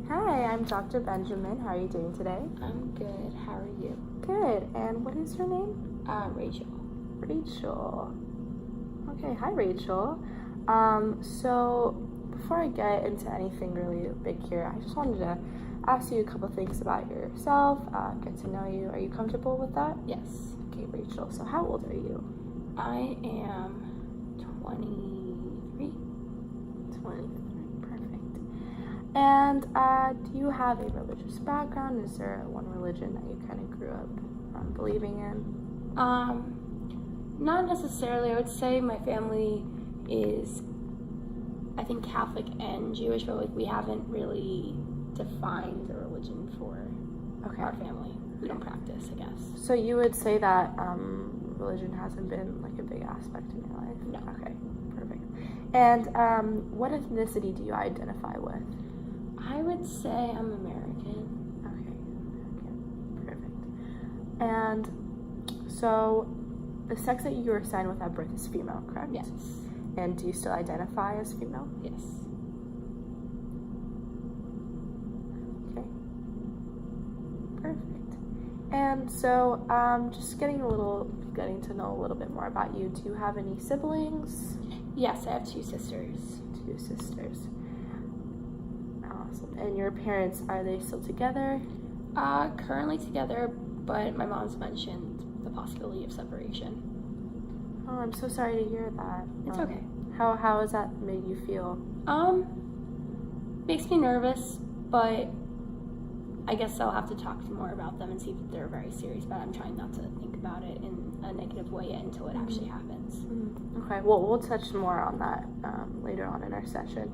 Hi, I'm Dr. Benjamin. How are you doing today? I'm good. How are you? Good. And what is your name? Rachel. Rachel. Okay, hi Rachel. So before I get into anything really big here, I just wanted to ask you a couple things about yourself, get to know you. Are you comfortable with that? Yes. Okay, Rachel. So how old are you? I am 23. 23. Perfect. And do you have a religious background? Is there one religion that you kind of grew up believing in? Not necessarily. I would say my family is, I think, Catholic and Jewish, but like we haven't really defined a religion for our family. We don't practice, I guess. So you would say that religion hasn't been like a big aspect in your life? No. Okay, perfect. And what ethnicity do you identify with? I would say I'm American. Okay, perfect. And so the sex that you were assigned with at birth is female, correct? Yes. And do you still identify as female? Yes. Okay. Perfect. And so just getting to know a little bit more about you. Do you have any siblings? Yes, I have two sisters. Two sisters. Awesome. And your parents, are they still together? Currently together, but my mom's mentioned the possibility of separation. Oh, I'm so sorry to hear that. It's okay. How has that made you feel? Makes me nervous, but I guess I'll have to talk more about them and see if they're very serious, but I'm trying not to think about it in a negative way yet until it actually happens. Okay, well, we'll touch more on that later on in our session.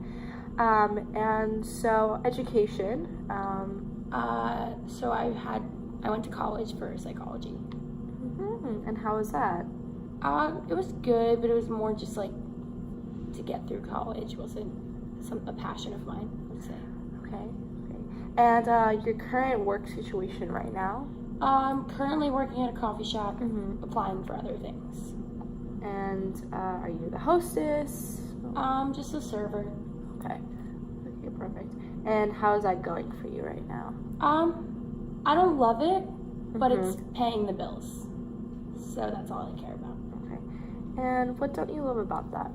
And so education. So I went to college for psychology. And how was that? It was good, but it was more just like to get through college. It wasn't a passion of mine, I would say. Okay. And your current work situation right now? I'm currently working at a coffee shop, applying for other things. And are you the hostess? Just a server. Okay, perfect. And how is that going for you right now? I don't love it, but it's paying the bills. So that's all I care about. Okay. And what don't you love about that?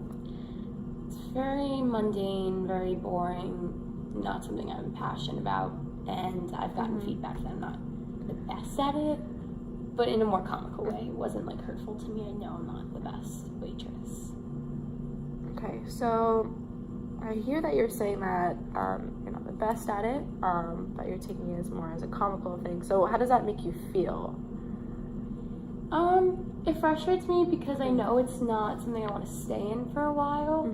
It's very mundane, very boring, not something I'm passionate about, and I've gotten feedback that I'm not the best at it, but in a more comical way. It wasn't like hurtful to me. I know I'm not the best waitress. Okay, so I hear that you're saying that you're not the best at it, but you're taking it as more as a comical thing. So how does that make you feel? It frustrates me because I know it's not something I want to stay in for a while,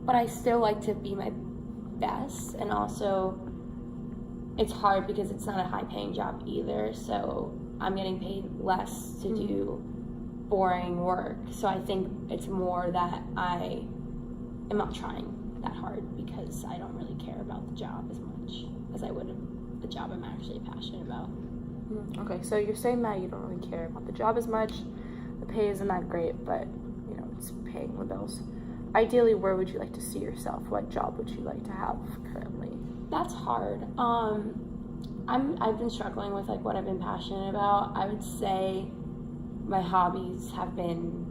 but I still like to be my best, and also it's hard because it's not a high-paying job either, so I'm getting paid less to do boring work. So I think it's more that I am not trying that hard because I don't really care about the job as much as I would the job I'm actually passionate about. Okay, so you're saying that you don't really care about the job as much, the pay isn't that great, but it's paying the bills. Ideally, where would you like to see yourself? What job would you like to have currently? That's hard. I've been struggling with like what I've been passionate about. I would say my hobbies have been,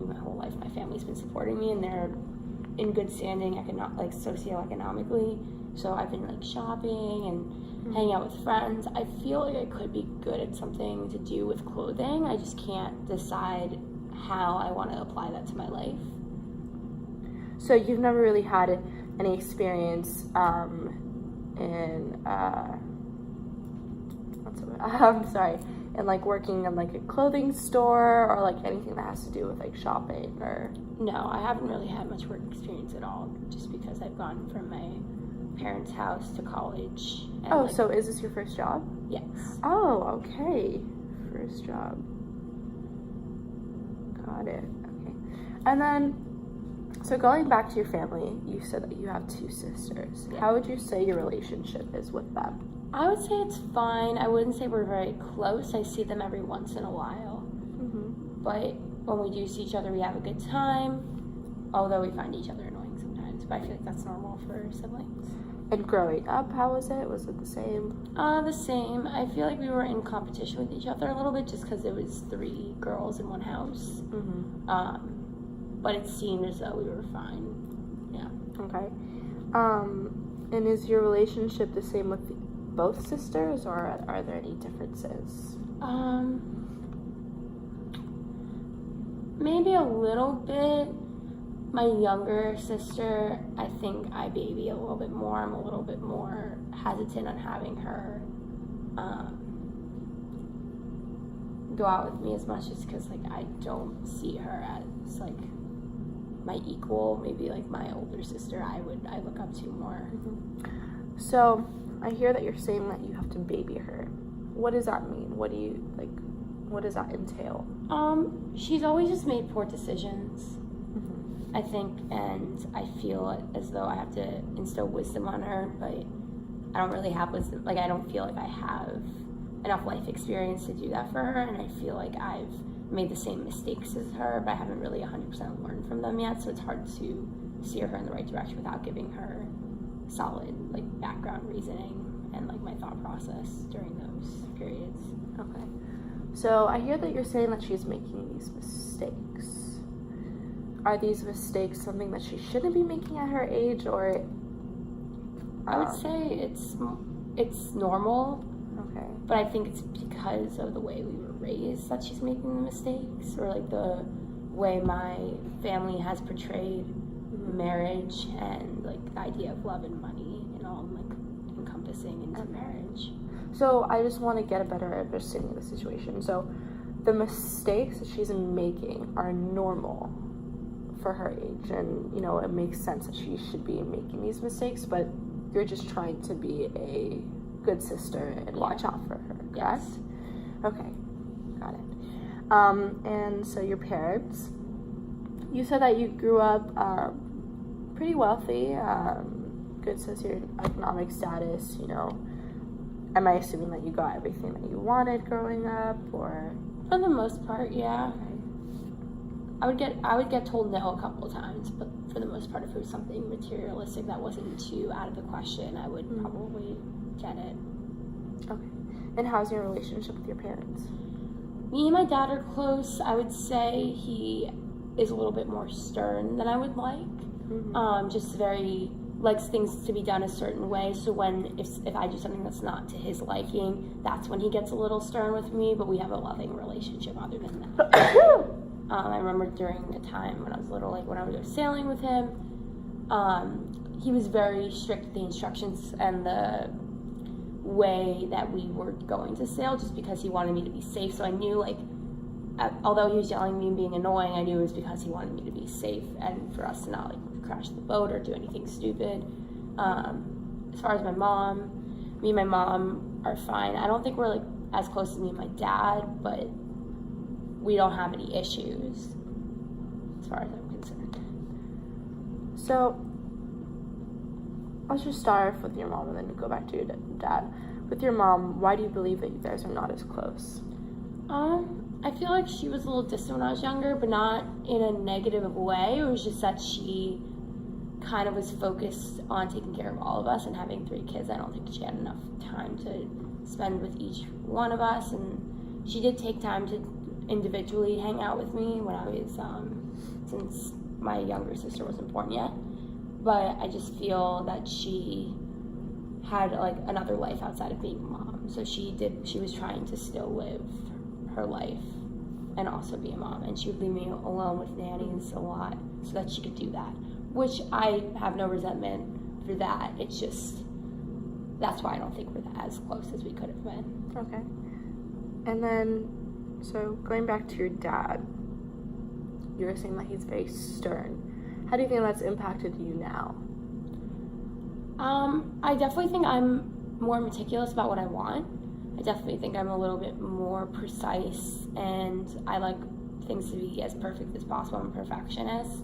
my whole life my family's been supporting me and they're in good standing socioeconomically. So I've been like shopping and hanging out with friends. I feel like I could be good at something to do with clothing. I just can't decide how I want to apply that to my life. So you've never really had any experience in like working in like a clothing store or like anything that has to do with like shopping or? No, I haven't really had much work experience at all, just because I've gone from my parents' house to college. And so is this your first job? Yes. Oh, okay. First job. Got it. Okay. And then, so going back to your family, you said that you have two sisters. Yeah. How would you say your relationship is with them? I would say it's fine. I wouldn't say we're very close. I see them every once in a while. But when we do see each other, we have a good time, although we find each other annoying sometimes. but I feel like that's normal for siblings. And growing up, how was it? Was it the same? The same. I feel like we were in competition with each other a little bit just because there was 3 girls in one house. But it seemed as though we were fine. Yeah. Okay. And is your relationship the same with both sisters, or are there any differences? Maybe a little bit. My younger sister, I think I baby a little bit more. I'm a little bit more hesitant on having her go out with me as much, just because like I don't see her as like my equal. Maybe like my older sister, I look up to more. So I hear that you're saying that you have to baby her. What does that mean? What does that entail? She's always just made poor decisions, I think, and I feel as though I have to instill wisdom on her, but I don't really have wisdom. Like, I don't feel like I have enough life experience to do that for her, and I feel like I've made the same mistakes as her, but I haven't really 100% learned from them yet, so it's hard to steer her in the right direction without giving her solid, like, background reasoning and, like, my thought process during those periods. Okay. So I hear that you're saying that she's making these mistakes. Are these mistakes something that she shouldn't be making at her age, or? I would say it's normal. Okay. But I think it's because of the way we were raised that she's making the mistakes, or like the way my family has portrayed marriage and like the idea of love and money and all like encompassing into marriage. So I just want to get a better understanding of the situation. So the mistakes that she's making are normal for her age, and you know it makes sense that she should be making these mistakes, but you're just trying to be a good sister and watch out for her, correct? Yes. Okay, got it. And so your parents, you said that you grew up pretty wealthy, good socioeconomic status, you know. Am I assuming that you got everything that you wanted growing up, or? For the most part, yeah. Okay. I would get told no a couple of times, but for the most part, if it was something materialistic that wasn't too out of the question, I would probably get it. Okay. And how's your relationship with your parents? Me and my dad are close. I would say he is a little bit more stern than I would like. Just very likes things to be done a certain way. So if I do something that's not to his liking, that's when he gets a little stern with me. But we have a loving relationship other than that. I remember during a time when I was little, like when I would go sailing with him, he was very strict with the instructions and the way that we were going to sail, just because he wanted me to be safe. So I knew, like, although he was yelling at me and being annoying, I knew it was because he wanted me to be safe and for us to not like crash the boat or do anything stupid. As far as me and my mom are fine. I don't think we're like as close as me and my dad, but we don't have any issues as far as I'm concerned. So let's just start off with your mom and then go back to your dad. With your mom, why do you believe that you guys are not as close? I feel like she was a little distant when I was younger, but not in a negative way. It was just that she kind of was focused on taking care of all of us and having 3 kids. I don't think she had enough time to spend with each one of us, and she did take time to individually hang out with me when I was, since my younger sister wasn't born yet. But I just feel that she had like another life outside of being a mom. So she was trying to still live her life and also be a mom, and she would leave me alone with nannies a lot so that she could do that, which I have no resentment for that. It's just that's why I don't think we're as close as we could have been. Okay. And then, so going back to your dad, you were saying that he's very stern. How do you think that's impacted you now? I definitely think I'm more meticulous about what I want. I definitely think I'm a little bit more precise, and I like things to be as perfect as possible. I'm a perfectionist,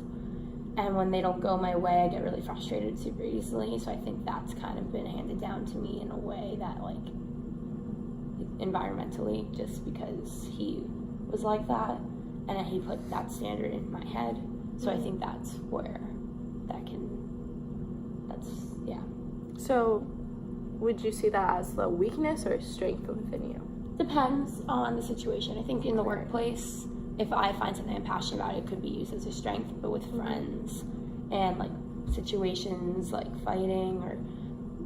and when they don't go my way, I get really frustrated super easily. So I think that's kind of been handed down to me in a way that, like, environmentally, just because he was like that, and he put that standard in my head. So I think that's where that can Yeah. So, would you see that as a weakness or a strength within you? Depends on the situation. I think in the Okay. workplace, if I find something I'm passionate about, it could be used as a strength. But with friends and like situations like fighting or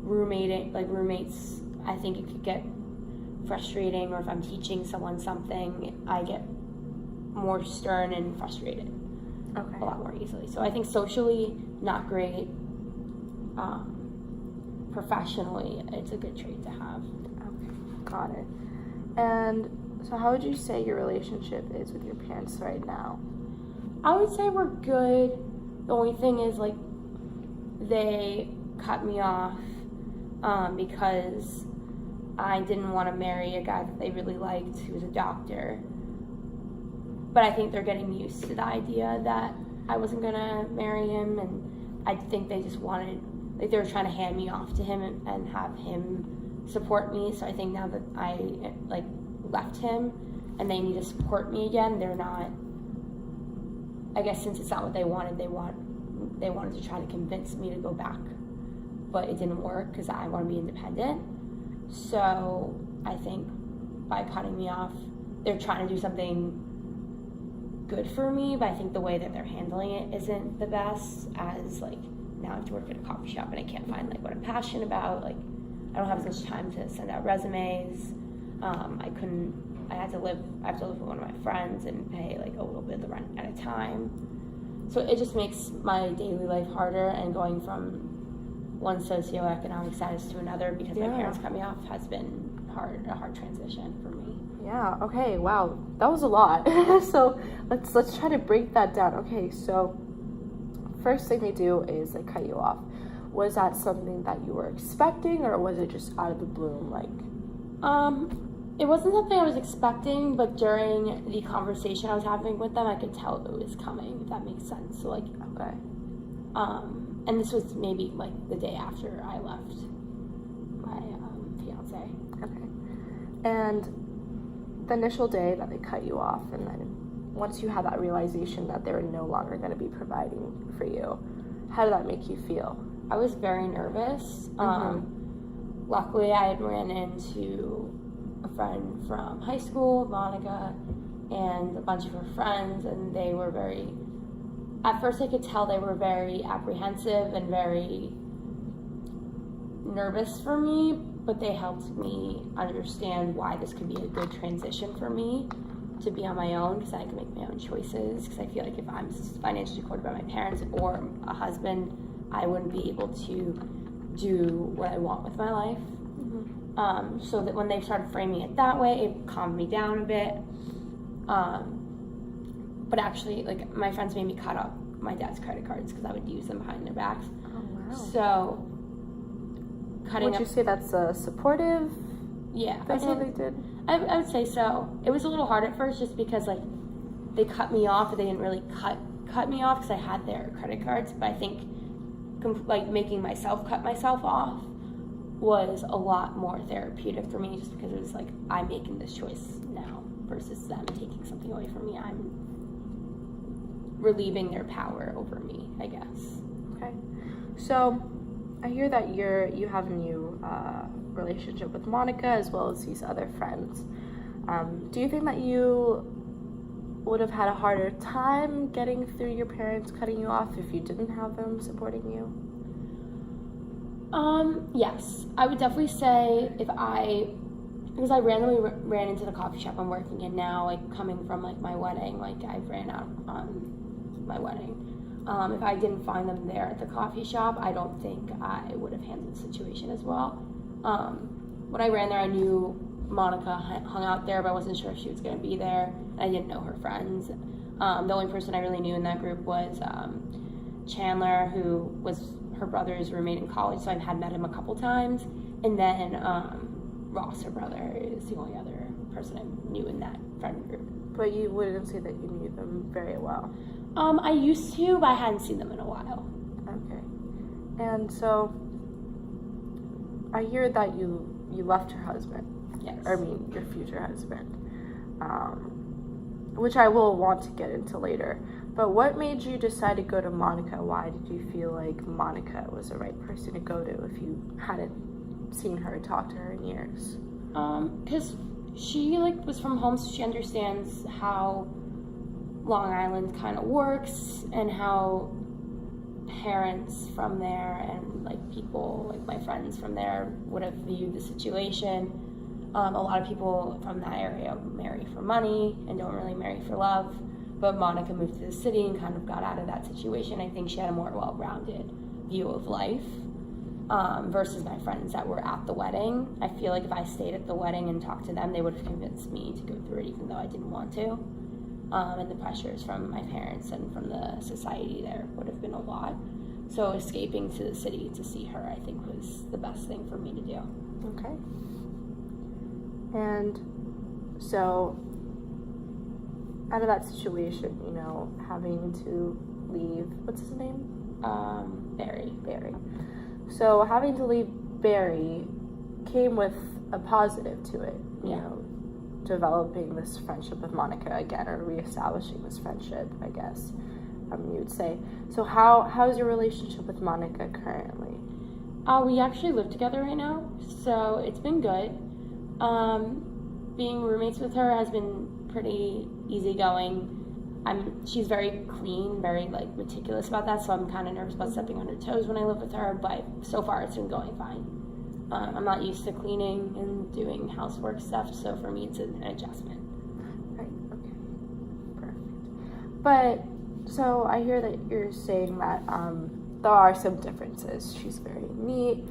roommates, I think it could get frustrating. Or if I'm teaching someone something, I get more stern and frustrated Okay. a lot more easily. So I think socially, not great. Professionally, it's a good trait to have. Okay, got it. And so how would you say your relationship is with your parents right now? I would say we're good. The only thing is, like, they cut me off because I didn't want to marry a guy that they really liked who was a doctor. But I think they're getting used to the idea that I wasn't going to marry him, and I think they just wanted, like, they were trying to hand me off to him and have him support me. So I think now that I, like, left him and they need to support me again, they're not, I guess since it's not what they wanted, they wanted to try to convince me to go back. But it didn't work because I want to be independent. So I think by cutting me off, they're trying to do something good for me, but I think the way that they're handling it isn't the best, as like now I have to work at a coffee shop and I can't find like what I'm passionate about. Like I don't have as much time to send out resumes. I have to live with one of my friends and pay like a little bit of the rent at a time. So it just makes my daily life harder, and going from one socioeconomic status to another because my parents cut me off has been a hard transition for me. Yeah, okay, wow. That was a lot. So let's try to break that down. Okay, so first thing they do is they cut you off. Was that something that you were expecting, or was it just out of the blue? It wasn't something I was expecting, but during the conversation I was having with them, I could tell it was coming, if that makes sense. So like, Okay. And this was maybe like the day after I left my fiance. Okay. And the initial day that they cut you off, and then once you had that realization that they were no longer going to be providing for you, how did that make you feel? I was very nervous. Luckily, I had ran into a friend from high school, Monica, and a bunch of her friends, and they were very, at first I could tell they were very apprehensive and very nervous for me, but they helped me understand why this could be a good transition for me to be on my own, because I can make my own choices. Because I feel like if I'm financially supported by my parents or a husband, I wouldn't be able to do what I want with my life. So that when they started framing it that way, it calmed me down a bit. But actually, like, my friends made me cut up my dad's credit cards because I would use them behind their backs. Oh, wow. So cutting Would you say that's a supportive yeah, thing that they did? I would say so. It was a little hard at first just because, like, they cut me off, but they didn't really cut me off because I had their credit cards. But I think, like, making myself cut myself off was a lot more therapeutic for me, just because it was like, I'm making this choice now versus them taking something away from me. I'm relieving their power over me, I guess. Okay. So I hear that you have a new relationship with Monica as well as these other friends. Do you think that you would have had a harder time getting through your parents cutting you off if you didn't have them supporting you? Yes, I would definitely say because I randomly ran into the coffee shop I'm working in now, like, coming from, like, my wedding, like, I ran out on my wedding. If I didn't find them there at the coffee shop, I don't think I would have handled the situation as well. When I ran there, I knew Monica hung out there, but I wasn't sure if she was going to be there. I didn't know her friends. The only person I really knew in that group was Chandler, who was her brother's roommate in college, so I had met him a couple times. And then Ross, her brother, is the only other person I knew in that friend group. But you wouldn't say that you knew them very well. I used to, but I hadn't seen them in a while. Okay. And so I hear that you left your husband. Yes. I mean, your future husband. Which I will want to get into later. But what made you decide to go to Monica? Why did you feel like Monica was the right person to go to if you hadn't seen her, talked to her in years? Because she was from home, so she understands how Long Island kind of works and how parents from there and people my friends from there would have viewed the situation. A lot of people from that area marry for money and don't really marry for love, but Monica moved to the city and kind of got out of that situation. I think she had a more well-rounded view of life versus my friends that were at the wedding. I feel like if I stayed at the wedding and talked to them, they would have convinced me to go through it even though I didn't want to. And the pressures from my parents and from the society there would have been a lot. So escaping to the city to see her, I think, was the best thing for me to do. Okay. And so, out of that situation, having to leave, what's his name? Barry. So, having to leave Barry came with a positive to it, developing this friendship with Monica again, or reestablishing this friendship, I guess, you would say. So how's your relationship with Monica currently? We actually live together right now, so it's been good. Being roommates with her has been pretty easygoing. She's very clean, very meticulous about that, so I'm kind of nervous about stepping on her toes when I live with her, but so far it's been going fine. I'm not used to cleaning and doing housework stuff, so for me it's an adjustment. Right, okay. Perfect. But, so I hear that you're saying that there are some differences. She's very neat.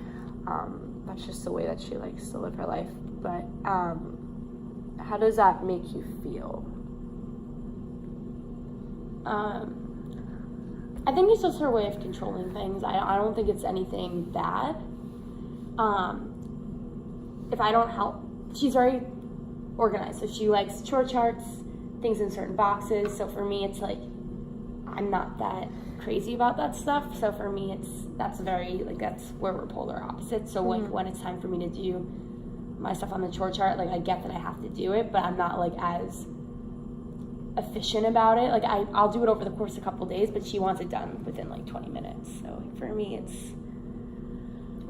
That's just the way that she likes to live her life. But how does that make you feel? I think it's just her way of controlling things. I don't think it's anything bad. If I don't help, she's very organized, so she likes chore charts, things in certain boxes. So for me, it's I'm not that crazy about that stuff. So for me, that's where we're polar opposites. So when it's time for me to do my stuff on the chore chart, I get that I have to do it, but I'm not as efficient about it. I'll do it over the course of a couple days, but she wants it done within 20 minutes. So for me, it's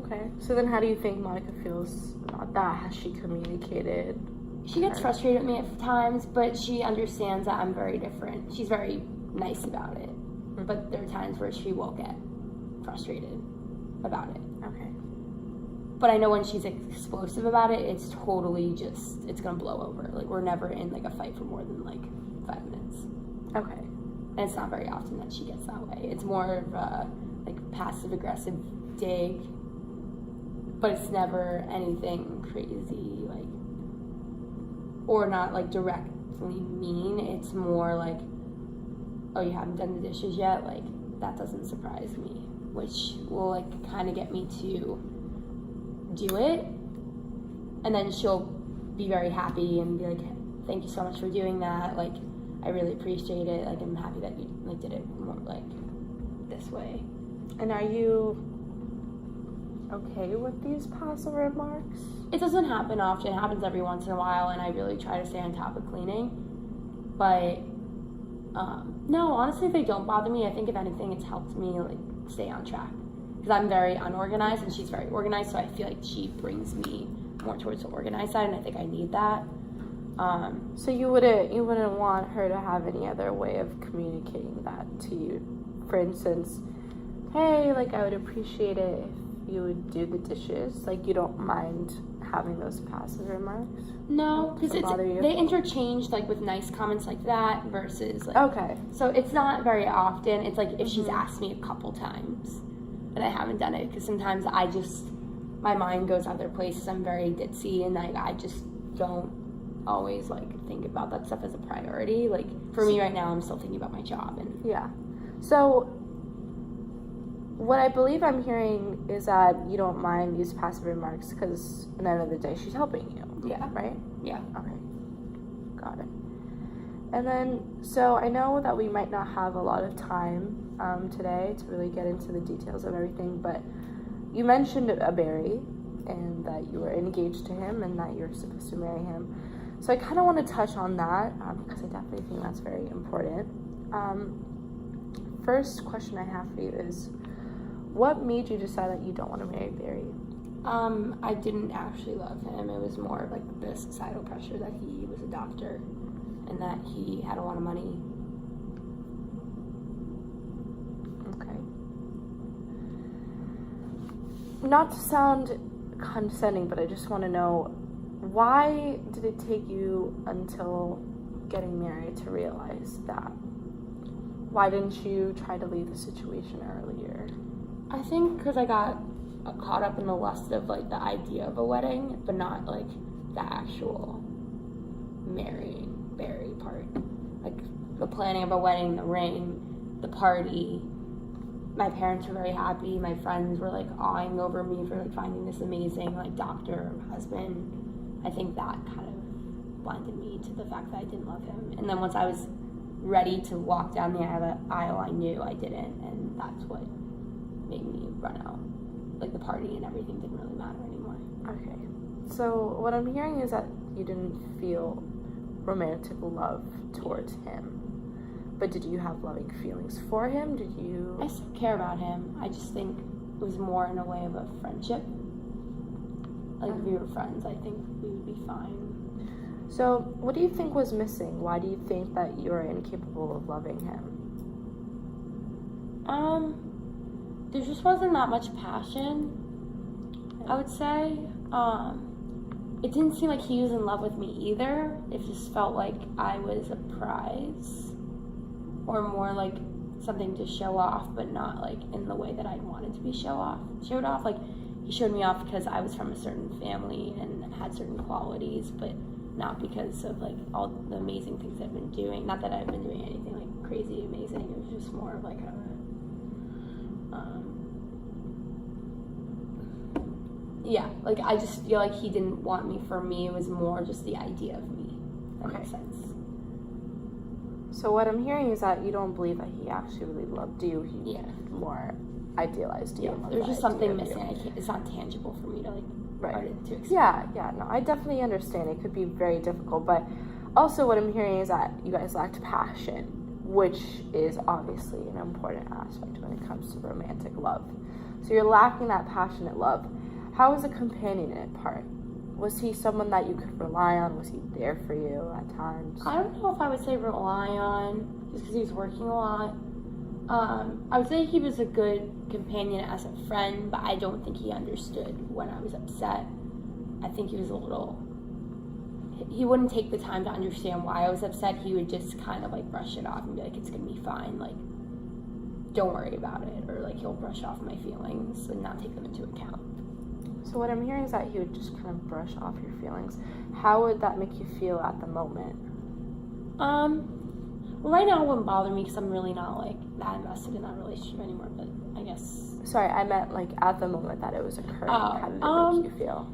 okay. So then how do you think Monica feels about that? Has she communicated? She gets frustrated at me at times, but she understands that I'm very different. She's very nice about it. Mm-hmm. But there are times where she will get frustrated about it. Okay. But I know when she's explosive about it, it's totally it's going to blow over. We're never in a fight for more than 5 minutes. Okay. And it's not very often that she gets that way. It's more of a passive aggressive dig. But it's never anything crazy, or not directly mean. It's more oh, you haven't done the dishes yet? That doesn't surprise me, which will kind of get me to do it. And then she'll be very happy and be thank you so much for doing that. I really appreciate it. I'm happy that you did it more this way. And are you okay with these passive remarks? It doesn't happen often. It happens every once in a while, and I really try to stay on top of cleaning. But no, honestly, they don't bother me. I think if anything, it's helped me stay on track because I'm very unorganized and she's very organized. So I feel she brings me more towards the organized side, and I think I need that. So you wouldn't want her to have any other way of communicating that to you? For instance, hey, I would appreciate it if you would do the dishes. You don't mind having those passive remarks? No, because they interchange with nice comments like that versus okay. So it's not very often. It's if she's asked me a couple times and I haven't done it, because sometimes my mind goes other places. I'm very ditzy and I just don't always think about that stuff as a priority. For me right now, I'm still thinking about my job and yeah. So what I believe I'm hearing is that you don't mind these passive remarks because at the end of the day, she's helping you. Yeah. Right? Yeah. Okay. Got it. And then, so I know that we might not have a lot of time today to really get into the details of everything, but you mentioned Barry and that you were engaged to him and that you're supposed to marry him. So I kind of want to touch on that because I definitely think that's very important. first question I have for you is, what made you decide that you don't want to marry Barry? I didn't actually love him. It was more of like the societal pressure that he was a doctor and that he had a lot of money. Okay. Not to sound condescending, but I just want to know, why did it take you until getting married to realize that? Why didn't you try to leave the situation earlier? I think because I got caught up in the lust of like the idea of a wedding, but not like the actual marrying Barry part. Like the planning of a wedding, the ring, the party. My parents were very happy. My friends were like awing over me for like finding this amazing like doctor husband. I think that kind of blinded me to the fact that I didn't love him. And then once I was ready to walk down the aisle, I knew I didn't, and that's what made me run out. Like the party and everything didn't really matter anymore. Okay. So what I'm hearing is that you didn't feel romantic love towards him. But did you have loving feelings for him? Did you... I still care about him. I just think it was more in a way of a friendship. Like if we were friends, I think we would be fine. So what do you think was missing? Why do you think that you're incapable of loving him? There just wasn't that much passion, I would say. It didn't seem like he was in love with me either. It just felt like I was a prize, or more like something to show off, but not like in the way that I'd wanted to be showed off. Like he showed me off because I was from a certain family and had certain qualities, but not because of like all the amazing things I've been doing. Not that I've been doing anything like crazy amazing. It was just more of like a yeah, like I just feel like he didn't want me for me. It was more just the idea of me. That makes sense. So what I'm hearing is that you don't believe that he actually really loved you. He more idealized you. Yeah, there's just something missing. It's not tangible for me to like to explain. Yeah, no, I definitely understand. It could be very difficult, but also what I'm hearing is that you guys lacked passion, which is obviously an important aspect when it comes to romantic love. So you're lacking that passionate love. How was the companionate part? Was he someone that you could rely on? Was he there for you at times? I don't know if I would say rely on, just because he was working a lot. I would say he was a good companion as a friend, but I don't think he understood when I was upset. I think he was he wouldn't take the time to understand why I was upset. He would just kind of like brush it off and be like, it's gonna be fine, like, don't worry about it. Or like he'll brush off my feelings and not take them into account. So what I'm hearing is that he would just kind of brush off your feelings. How would that make you feel at the moment? Well, right now it wouldn't bother me because I'm really not like that invested in that relationship anymore, but I guess... Sorry, I meant like at the moment that it was occurring. How did it make you feel?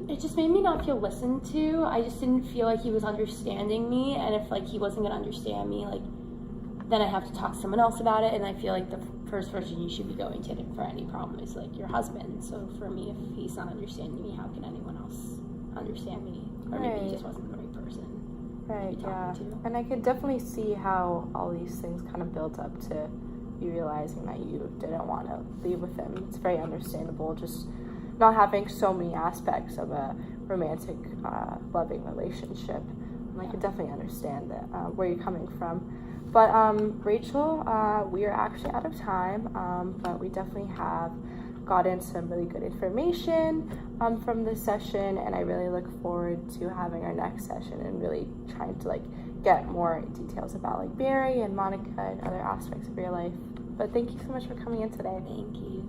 It just made me not feel listened to. I just didn't feel like he was understanding me, and if like he wasn't going to understand me, like then I have to talk to someone else about it, and I feel like the first person you should be going to for any problem is like your husband. So for me, if he's not understanding me, how can anyone else understand me? Or maybe he just wasn't the right person. Right, yeah. And I could definitely see how all these things kind of built up to you realizing that you didn't want to leave with him. It's very understandable, just not having so many aspects of a romantic, loving relationship. And I could definitely understand that, where you're coming from. But Rachel, we are actually out of time, but we definitely have gotten some really good information from this session, and I really look forward to having our next session and really trying to like get more details about like Barry and Monica and other aspects of your life. But thank you so much for coming in today. Thank you.